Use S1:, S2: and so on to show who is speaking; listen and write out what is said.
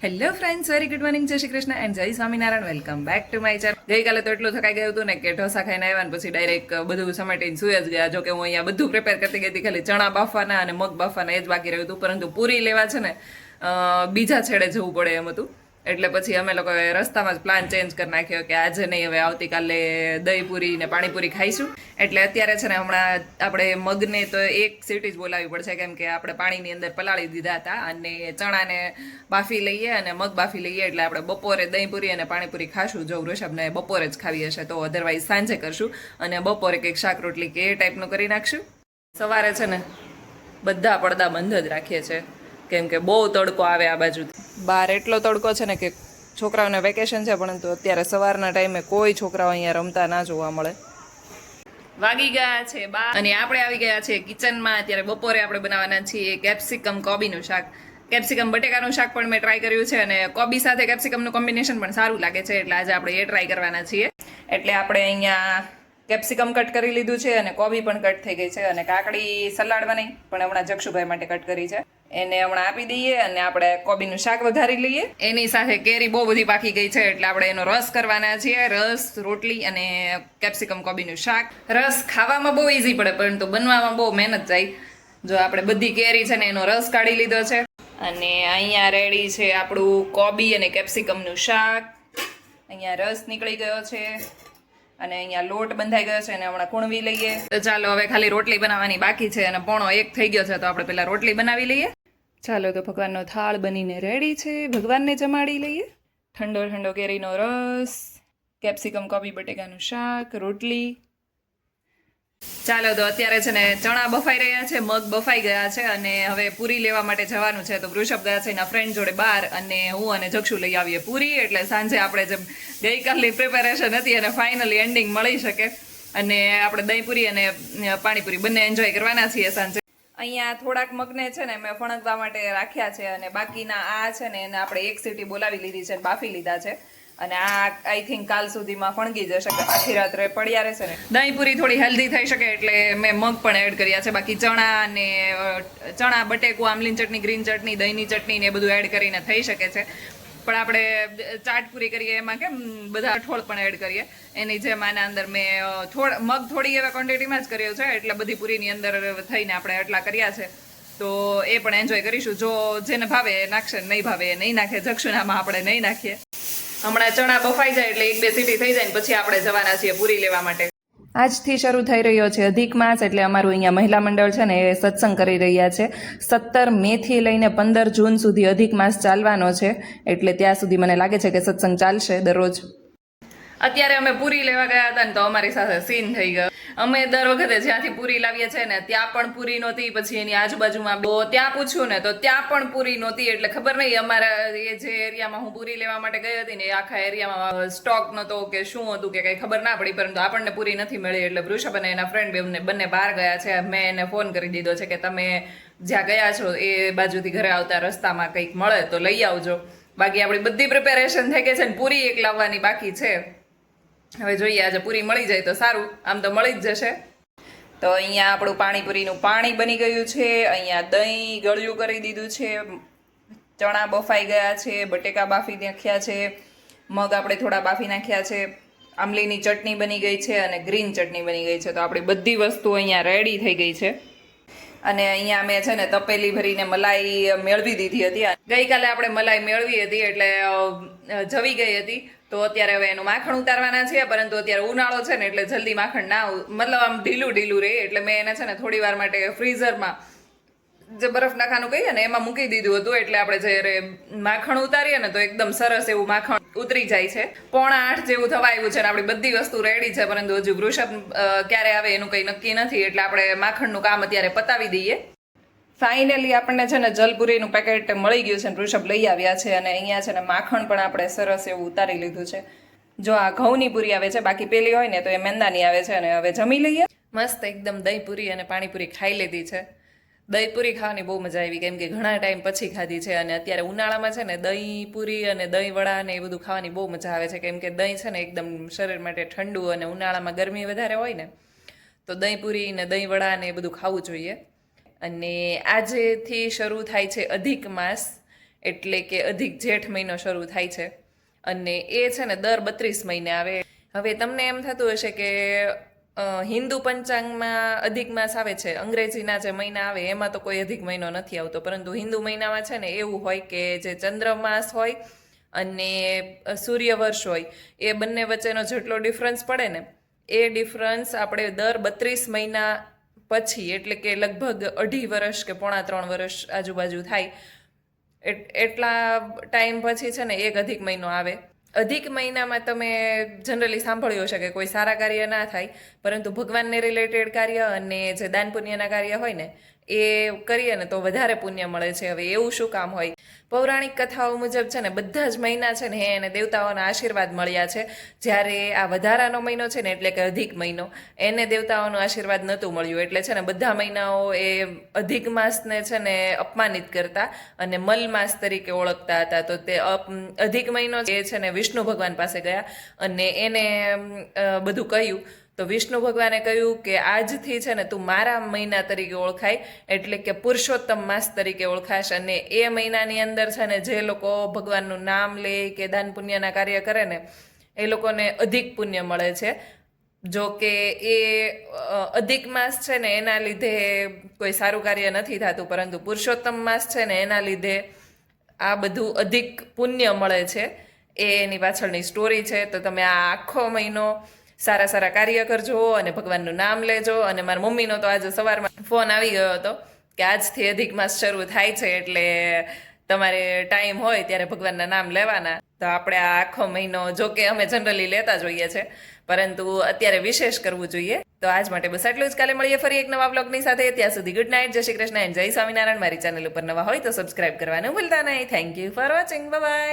S1: Hello friends, very good morning, જય Shri Krishna and જય Swaminarayan. Welcome back to my channel. ગઈકાલે તો એટલું થકાઈ ગયું હતું ને કે ઢોસા ખાઈને આવ્યા ને પછી ડાયરેક્ટ બધું સમેટીને સુઈ જ ગયા. જો કે હું અહીંયા બધું પ્રિપેર કરતી ગઈ હતી, ખાલી ચણા બાફવાના અને મગ બાફવાના એ જ બાકી રહ્યું હતું. પરંતુ પૂરી લેવા છે ને બીજા છેડે જવું પડે એમ હતું. એટલે પછી અમે લોકોએ રસ્તામાં જ પ્લાન ચેન્જ કરી નાખ્યો કે આજે નહીં, હવે આવતીકાલે દહીં પૂરી ને પાણીપુરી ખાઈશું. એટલે અત્યારે છે ને હમણાં આપણે મગને તો એક સીટી જ બોલાવવી પડશે, કેમ કે આપણે પાણીની અંદર પલાળી દીધા હતા અને ચણાને બાફી લઈએ અને મગ બાફી લઈએ. એટલે આપણે બપોરે દહીં પૂરી અને પાણીપુરી ખાશું. જો વૃષભને બપોરે જ ખાવી હશે તો, અધરવાઇઝ સાંજે કરશું. અને બપોરે કંઈક શાક રોટલી કે એ ટાઈપનું કરી નાખશું. સવારે છે ને બધા પડદા બંધ જ રાખીએ છીએ, કેમ કે બહુ તડકો આવે આ બાજુથી. બહાર એટલો તડકો છે ને કે છોકરાઓને વેકેશન છે, પરંતુ અત્યારે સવારના ટાઈમે કોઈ છોકરાઓ અહીંયા રમતા ના જોવા મળે. વાગી ગયા છે 12 અને આપણે આવી ગયા છે કિચનમાં. અત્યારે બપોરે આપણે બનાવવાના છીએ કેપ્સિકમ કોબીનું શાક. કેપ્સિકમ બટેકાનું શાક પણ મેં ટ્રાય કર્યું છે અને કોબી સાથે કેપ્સિકમનું કોમ્બિનેશન પણ સારું લાગે છે, એટલે આજે આપણે એ ટ્રાય કરવાના છીએ. એટલે આપણે અહીંયા કેપ્સિકમ કટ કરી લીધું છે અને કોબી પણ કટ થઈ ગઈ છે અને કાકડી સલાડવા નહીં પણ હમણાં જક્ષુભાઈ માટે કટ કરી છે, એને હમણાં આપી દઈએ અને આપણે કોબીનું શાક વઘારી લઈએ. એની સાથે કેરી બહુ બધી પાકી ગઈ છે, એટલે આપણે એનો રસ કરવાના છીએ. રસ, રોટલી અને કેપ્સિકમ કોબીનું શાક. રસ ખાવામાં બહુ ઇઝી પડે, પરંતુ બનવામાં બહુ મહેનત જાય. જો આપણે બધી કેરી છે ને એનો રસ કાઢી લીધો છે અને અહીંયા રેડી છે આપણું કોબી અને કેપ્સિકમનું શાક. અહીંયા રસ નીકળી ગયો છે અને અહીંયા લોટ બંધાઈ ગયો છે અને હમણાં કૂણવી લઈએ. તો ચાલો હવે ખાલી રોટલી બનાવવાની બાકી છે અને 1:45 થઈ ગયો છે, તો આપણે પહેલા રોટલી બનાવી લઈએ. ચાલો, તો ભગવાનનો થાળ બનીને રેડી છે, ભગવાનને જમાડી લઈએ. ઠંડો ઠંડો કેરીનો રસ, કેપ્સિકમ કોબી બટેકાનું શાક, રોટલી. ચાલો, તો અત્યારે છે ને ચણા બફાઈ રહ્યા છે, મગ બફાઈ ગયા છે અને હવે પૂરી લેવા માટે જવાનું છે. તો વૃષભ ગયા છે એના ફ્રેન્ડ જોડે બહાર અને હું અને જક્ષુ લઈ આવીએ પૂરી. એટલે સાંજે આપણે જે ગઈકાલની પ્રિપેરેશન હતી અને ફાઇનલી એન્ડિંગ મળી શકે અને આપણે દહીં પૂરી અને પાણીપુરી બંને એન્જોય કરવાના છીએ સાંજે. અહીંયા થોડાક મગને છે ને મેં ફણગવા માટે રાખ્યા છે અને બાકીના આ છે ને એને આપણે એક સીટી બોલાવી લીધી છે, બાફી લીધા છે અને આ આઈ થિંક કાલ સુધીમાં ફણગી જશે, આખી રાત્રે પડ્યા રહેશે ને. દહીં પૂરી થોડી હેલ્ધી થઈ શકે એટલે મેં મગ પણ એડ કર્યા છે. બાકી ચણા, બટેકું, આમલીની ચટણી, ગ્રીન ચટણી, દહીંની ચટણી ને એ બધું એડ કરીને થઈ શકે છે. પણ આપણે ચાટ પૂરી કરીએ એમાં કેમ બધા અઠોળ પણ એડ કરીએ, એની જેમ આના અંદર મેં મગ થોડી એવા ક્વોન્ટિટીમાં જ કર્યો છે, એટલે બધી પૂરીની અંદર થઈને આપણે એટલા કર્યા છે. તો એ પણ એન્જોય કરીશું. જો જેને ભાવે એ નાખશે, નહીં ભાવે એ નહીં નાખે. જક્ષુનામાં આપણે નહીં નાખીએ. હમણાં ચણા બફાઈ જાય એટલે 1-2 સીટી થઈ જાય ને પછી આપણે જવાના છીએ પૂરી લેવા માટે. આજથી શરૂ થઈ રહ્યો છે અધિક માસ, એટલે અમારું અહીંયા મહિલા મંડળ છે ને એ સત્સંગ કરી રહ્યા છે. 17 મેથી લઈને 15 જૂન સુધી અધિક માસ ચાલવાનો છે, એટલે ત્યાં સુધી મને લાગે છે કે સત્સંગ ચાલશે દરરોજ. અત્યારે અમે પૂરી લેવા ગયા હતા ને તો અમારી સાથે સીન થઈ ગયો. અમે દર વખતે જ્યાંથી પૂરી લાવીએ છીએ ને ત્યાં પણ પૂરી નહોતી, પછી એની આજુબાજુમાં ત્યાં પૂછ્યું ને તો ત્યાં પણ પૂરી નહોતી. એટલે ખબર નહીં અમારા એ જે એરિયામાં હું પૂરી લેવા માટે ગઈ હતી ને એ આખા એરિયામાં સ્ટોક નહોતો કે શું હતું કે કંઈ ખબર ના પડી, પરંતુ આપણને પૂરી નથી મળી. એટલે વૃષભ અને એના ફ્રેન્ડ બંને બહાર ગયા છે. મેં એને ફોન કરી દીધો છે કે તમે જ્યાં ગયા છો એ બાજુથી ઘરે આવતા રસ્તામાં કંઈક મળે તો લઈ આવજો. બાકી આપણી બધી પ્રિપેરેશન થઈ ગઈ છે ને પૂરી એક લાવવાની બાકી છે. હવે જોઈએ, આજે પૂરી મળી જાય તો સારું, આમ તો મળી જ જશે. તો અહીંયા આપણું પાણીપુરીનું પાણી બની ગયું છે. અહીંયા દહીં ગળ્યું કરી દીધું છે, ચણા બફાઈ ગયા છે, બટેકા બાફી નાખ્યા છે, મગ આપણે થોડા બાફી નાખ્યા છે, આમલીની ચટણી બની ગઈ છે અને ગ્રીન ચટણી બની ગઈ છે. તો આપણી બધી વસ્તુ અહીંયા રેડી થઈ ગઈ છે. અને અહીંયા મેં છે ને તપેલી ભરીને મલાઈ મેળવી દીધી હતી. ગઈકાલે આપણે મલાઈ મેળવી હતી એટલે જવી ગઈ હતી, તો અત્યારે હવે એનું માખણ ઉતારવાના છે. પરંતુ અત્યારે ઉનાળો છે ને એટલે જલ્દી માખણ ના, મતલબ આમ ઢીલું રહે, એટલે મેં એને છે ને થોડી વાર માટે ફ્રીઝરમાં જે બરફ નાખવાનું કહીએ ને એમાં મૂકી દીધું હતું. એટલે આપણે જ્યારે માખણ ઉતારીએ ને તો એકદમ સરસ એવું માખણ ઉતરી જાય છે. 7:45 જેવું થવા આવ્યું છે ને આપણી બધી વસ્તુ રેડી છે, પરંતુ હજુ વૃષભ ક્યારે આવે એનું કંઈ નક્કી નથી. એટલે આપણે માખણનું કામ અત્યારે પતાવી દઈએ. ફાઇનલી આપણને છે ને જલપુરીનું પેકેટ મળી ગયું છે ને વૃષભ લઈ આવ્યા છે અને અહીંયા છે ને માખણ પણ આપણે સરસ એવું ઉતારી લીધું છે. જો આ ઘઉંની પૂરી આવે છે, બાકી પેલી હોય ને તો એ મેંદાની આવે છે. અને હવે જમી લઈએ. મસ્ત એકદમ દહીં પૂરી અને પાણીપુરી ખાઈ લીધી છે. દહીં પૂરી ખાવાની બહુ મજા આવી, કેમ કે ઘણા ટાઈમ પછી ખાધી છે અને અત્યારે ઉનાળામાં છે ને દહીં પૂરી અને દહીં વડા ને એ બધું ખાવાની બહુ મજા આવે છે, કેમ કે દહીં છે ને એકદમ શરીર માટે ઠંડુ અને ઉનાળામાં ગરમી વધારે હોય ને તો દહીં પૂરી ને દહીં વડા ને એ બધું ખાવું જોઈએ. અને આજેથી શરૂ થાય છે અધિક માસ, એટલે કે અધિક જેઠ મહિનો શરૂ થાય છે અને એ છે ને દર 32 મહિને આવે. હવે તમને એમ થતું હશે કે હિન્દુ પંચાંગમાં અધિક માસ આવે છે, અંગ્રેજીના જે મહિના આવે એમાં તો કોઈ અધિક મહિનો નથી આવતો, પરંતુ હિન્દુ મહિનામાં છે ને એવું હોય કે જે ચંદ્રમાસ હોય અને સૂર્યવર્ષ હોય એ બંને વચ્ચેનો જેટલો ડિફરન્સ પડે ને એ ડિફરન્સ આપણે દર 32 મહિના પછી, એટલે કે લગભગ 2.5 વર્ષ કે 3.25 વર્ષ આજુબાજુ થાય એટલા ટાઈમ પછી છે ને એક અધિક મહિનો આવે. અધિક મહિનામાં તમે જનરલી સાંભળ્યું હશે કે કોઈ સારા કાર્ય ના થાય, પરંતુ ભગવાનને રિલેટેડ કાર્ય અને જે દાન પુણ્યના કાર્ય હોય ને એ કરીએ ને તો વધારે પુણ્ય મળે છે. હવે એવું શું કામ હોય? પૌરાણિક કથાઓ મુજબ છે ને બધા જ મહિના છે ને એને દેવતાઓના આશીર્વાદ મળ્યા છે, જ્યારે આ વધારાનો મહિનો છે ને એટલે કે અધિક મહિનો એને દેવતાઓનો આશીર્વાદ નહોતું મળ્યું. એટલે છે ને બધા મહિનાઓ એ અધિક માસને છે ને અપમાનિત કરતા અને મલ માસ તરીકે ઓળખતા હતા. તો તે અધિક મહિનો એ છે ને વિષ્ણુ ભગવાન પાસે ગયા અને એને બધું કહ્યું. તો વિષ્ણુ ભગવાને કહ્યું કે આજથી છે ને તું મારા મહિના તરીકે ઓળખાય, એટલે કે પુરુષોત્તમ માસ તરીકે ઓળખાશ. અને એ મહિનાની અંદર છે ને જે લોકો ભગવાનનું નામ લે કે દાન પુણ્યના કાર્ય કરે ને એ લોકોને અધિક પુણ્ય મળે છે. જો કે એ અધિક માસ છે ને એના લીધે કોઈ સારું કાર્ય નથી થતું, પરંતુ પુરુષોત્તમ માસ છે ને એના લીધે આ બધું અધિક પુણ્ય મળે છે. એ એની પાછળની સ્ટોરી છે. તો તમે આ આખો મહિનો સારા સારા કાર્ય કરજો અને ભગવાનનું નામ લેજો. અને મારા મમ્મીનો તો આજે સવારમાં ફોન આવી ગયો હતો કે આજથી અધિક માસ શરૂ થાય છે, એટલે તમારે ટાઈમ હોય ત્યારે ભગવાનના નામ લેવાના. તો આપણે આ આખો મહિનો, જો કે અમે જનરલી લેતા જોઈએ છે, પરંતુ અત્યારે વિશેષ કરવું જોઈએ. તો આજ માટે બસ આટલું જ. કાલે મળીએ ફરી એક નવા બ્લોગની સાથે. ત્યાં સુધી ગુડ નાઇટ, જય શ્રી કૃષ્ણ એન્ડ જય સ્વામિનારાયણ. મારી ચેનલ ઉપર નવા હોય તો સબસ્ક્રાઇબ કરવાનું ભૂલતા નહીં. Thank you for watching. Bye bye.